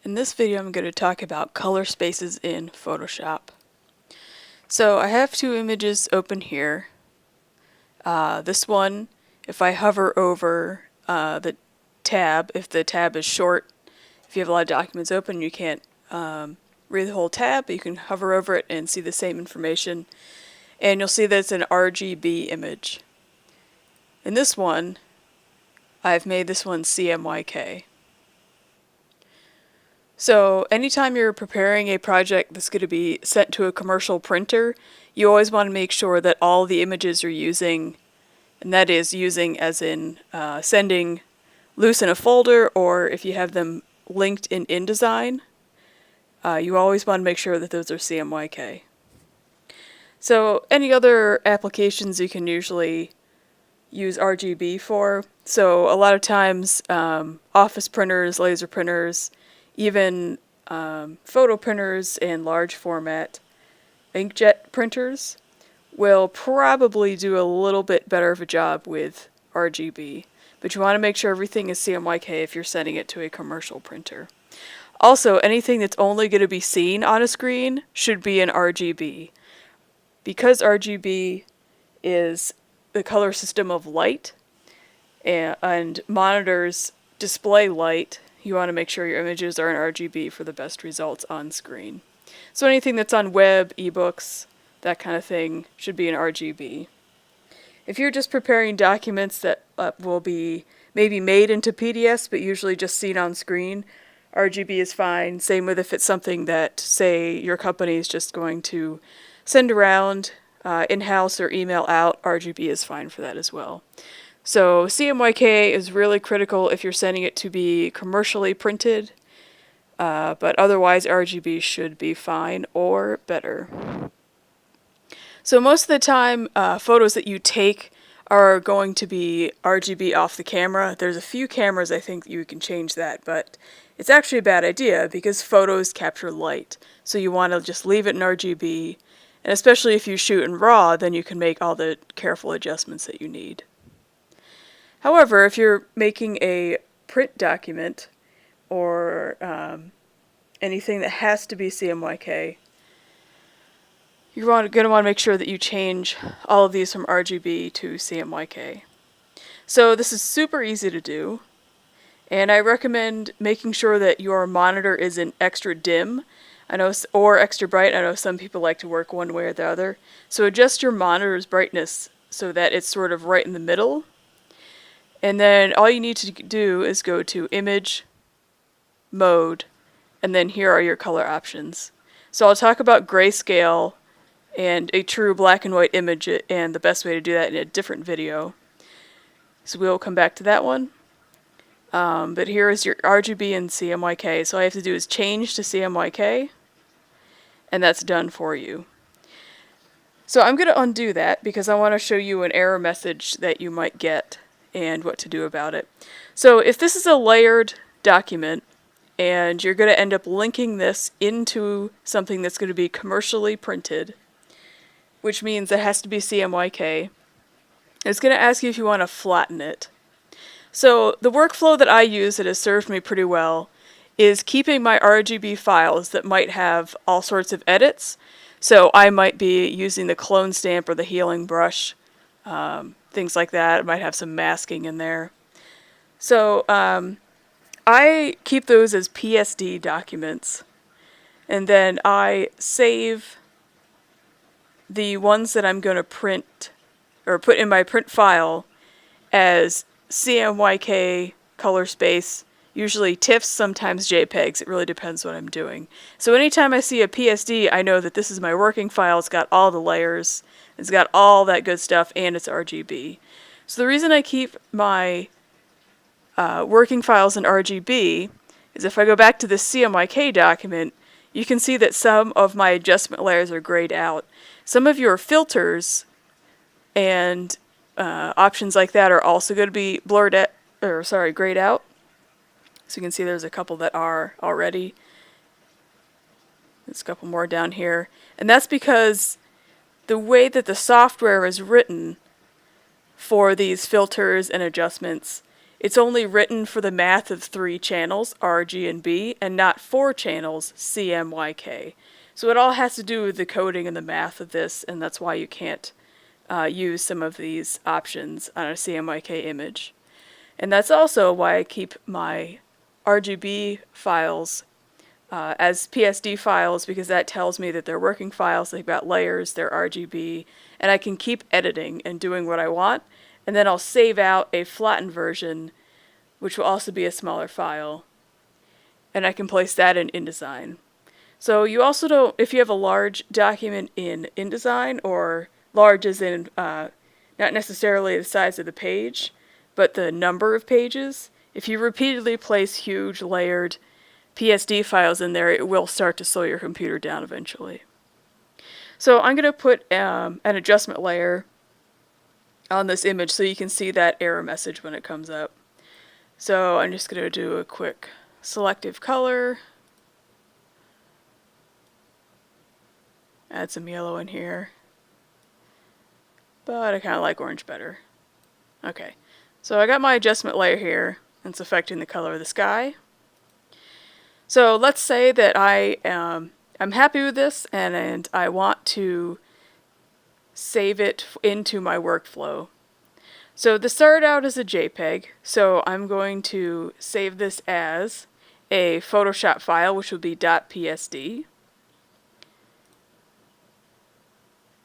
In this video I'm going to talk about color spaces in Photoshop. So I have two images open here. This one, if I hover over the tab, if the tab is short, if you have a lot of documents open you can't read the whole tab, but you can hover over it and see the same information. And you'll see that it's an RGB image. In this one, I've made this one CMYK. So anytime you're preparing a project that's going to be sent to a commercial printer, you always want to make sure that all the images you're using, and that is using as in sending loose in a folder, or if you have them linked in InDesign, you always want to make sure that those are CMYK. So any other applications you can usually use RGB for. So a lot of times office printers, laser printers, even photo printers and large format inkjet printers will probably do a little bit better of a job with RGB. But you want to make sure everything is CMYK if you're sending it to a commercial printer. Also, anything that's only going to be seen on a screen should be in RGB. Because RGB is the color system of light and monitors display light, you want to make sure your images are in RGB for the best results on screen. So anything that's on web, ebooks, that kind of thing should be in RGB. If you're just preparing documents that will be maybe made into PDFs but usually just seen on screen, RGB is fine. Same with if it's something that, say, your company is just going to send around in-house or email out, RGB is fine for that as well. So CMYK is really critical if you're sending it to be commercially printed, but otherwise RGB should be fine or better. So most of the time, photos that you take are going to be RGB off the camera. There's a few cameras I think you can change that, but it's actually a bad idea because photos capture light. So you want to just leave it in RGB, and especially if you shoot in RAW, then you can make all the careful adjustments that you need. However, if you're making a print document or anything that has to be CMYK, you're going to want to make sure that you change all of these from RGB to CMYK. So this is super easy to do, and I recommend making sure that your monitor is in extra dim, or extra bright. I know some people like to work one way or the other. So adjust your monitor's brightness so that it's sort of right in the middle. And then all you need to do is go to Image, Mode, and then here are your color options. So I'll talk about grayscale and a true black and white image and the best way to do that in a different video. So we'll come back to that one. But here is your RGB and CMYK. So all I have to do is change to CMYK, and that's done for you. So I'm going to undo that because I want to show you an error message that you might get and what to do about it. So if this is a layered document and you're going to end up linking this into something that's going to be commercially printed, which means it has to be CMYK, it's going to ask you if you want to flatten it. So the workflow that I use that has served me pretty well is keeping my RGB files that might have all sorts of edits. So I might be using the clone stamp or the healing brush, things like that. It might have some masking in there. So I keep those as PSD documents, and then I save the ones that I'm going to print or put in my print file as CMYK color space, usually TIFFs, sometimes JPEGs. It really depends what I'm doing. So anytime I see a PSD, I know that this is my working file. It's got all the layers, it's got all that good stuff, and it's RGB. So the reason I keep my working files in RGB is if I go back to the CMYK document, you can see that some of my adjustment layers are grayed out. Some of your filters and options like that are also going to be grayed out. So you can see there's a couple that are already. There's a couple more down here. And that's because the way that the software is written for these filters and adjustments it's only written for the math of 3 channels, R, G, and B, and not 4 channels, C, M, Y, K. So it all has to do with the coding and the math of this, and that's why you can't use some of these options on a CMYK image. And that's also why I keep my RGB files as PSD files, because that tells me that they're working files, they've got layers, they're RGB, and I can keep editing and doing what I want, and then I'll save out a flattened version, which will also be a smaller file, and I can place that in InDesign. So you also don't, if you have a large document in InDesign, or large as in not necessarily the size of the page, but the number of pages, if you repeatedly place huge layered PSD files in there, it will start to slow your computer down eventually. So I'm going to put an adjustment layer on this image so you can see that error message when it comes up. So I'm just going to do a quick selective color. Add some yellow in here. But I kind of like orange better. Okay, so I got my adjustment layer here, and it's affecting the color of the sky. So let's say that I'm happy with this, and I want to save it into my workflow. So this started out as a JPEG, so I'm going to save this as a Photoshop file, which will be .psd.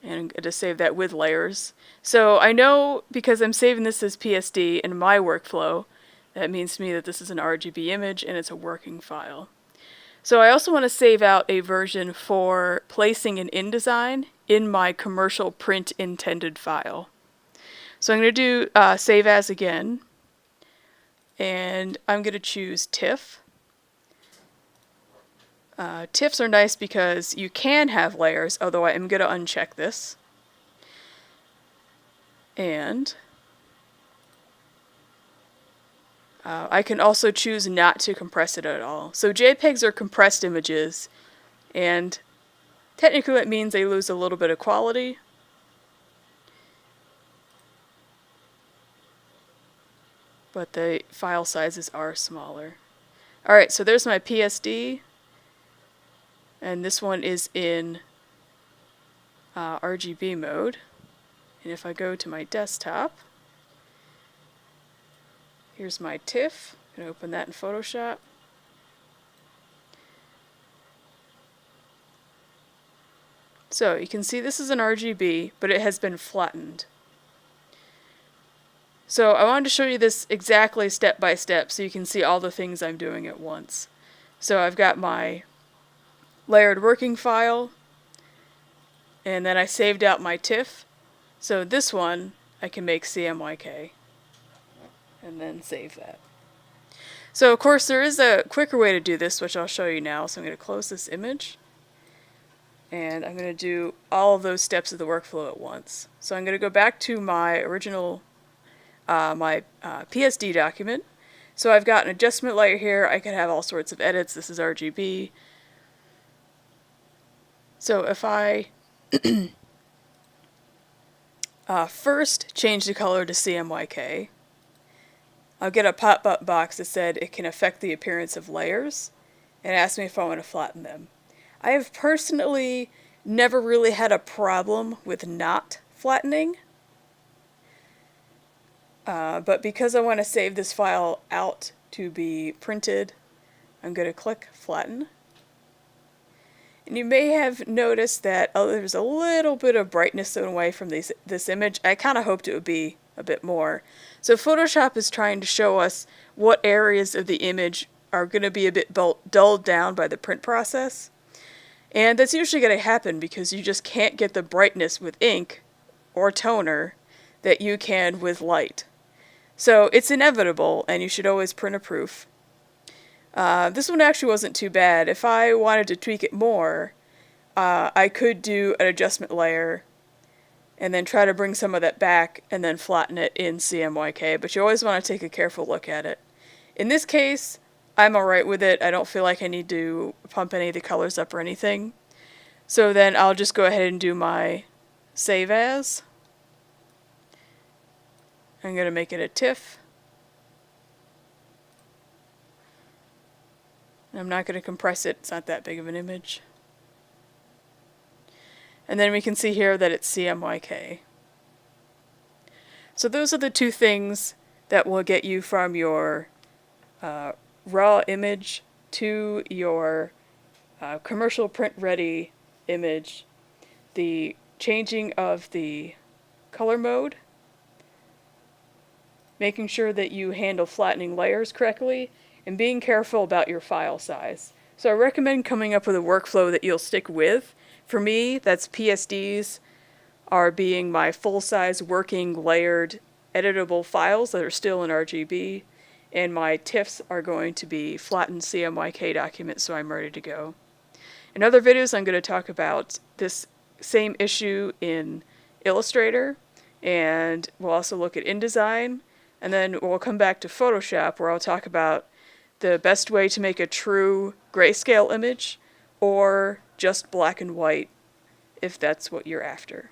And I'm going to save that with layers. So I know, because I'm saving this as PSD in my workflow, that means to me that this is an RGB image and it's a working file. So I also want to save out a version for placing in InDesign in my commercial print intended file. So I'm going to do save as again, and I'm going to choose TIFF. TIFFs are nice because you can have layers, although I am going to uncheck this. And I can also choose not to compress it at all. So JPEGs are compressed images, and technically that means they lose a little bit of quality. But the file sizes are smaller. Alright, so there's my PSD. And this one is in RGB mode. And if I go to my desktop, here's my TIFF. I'm going to open that in Photoshop. So you can see this is an RGB, but it has been flattened. So I wanted to show you this exactly step by step so you can see all the things I'm doing at once. So I've got my layered working file, and then I saved out my TIFF. So this one I can make CMYK and then save that. So of course there is a quicker way to do this, which I'll show you now. So I'm going to close this image, and I'm going to do all of those steps of the workflow at once. So I'm going to go back to my original PSD document. So I've got an adjustment layer here. I could have all sorts of edits. This is RGB. So if I first change the color to CMYK, I'll get a pop-up box that said it can affect the appearance of layers, and ask me if I want to flatten them. I have personally never really had a problem with not flattening, but because I want to save this file out to be printed, I'm going to click flatten. And you may have noticed that there's a little bit of brightness thrown away from this image. I kind of hoped it would be a bit more. So Photoshop is trying to show us what areas of the image are going to be a bit dulled down by the print process. And that's usually going to happen because you just can't get the brightness with ink or toner that you can with light. So it's inevitable, and you should always print a proof. This one actually wasn't too bad. If I wanted to tweak it more, I could do an adjustment layer and then try to bring some of that back and then flatten it in CMYK, but you always want to take a careful look at it. In this case, I'm alright with it. I don't feel like I need to pump any of the colors up or anything. So then I'll just go ahead and do my save as. I'm going to make it a TIFF. And I'm not going to compress it, it's not that big of an image. And then we can see here that it's CMYK. So those are the two things that will get you from your raw image to your commercial print ready image. The changing of the color mode, making sure that you handle flattening layers correctly, and being careful about your file size. So I recommend coming up with a workflow that you'll stick with. For me, that's PSDs are being my full-size working layered editable files that are still in RGB, and my TIFFs are going to be flattened CMYK documents, so I'm ready to go. In other videos, I'm going to talk about this same issue in Illustrator, and we'll also look at InDesign, and then we'll come back to Photoshop, where I'll talk about the best way to make a true grayscale image, or just black and white, if that's what you're after.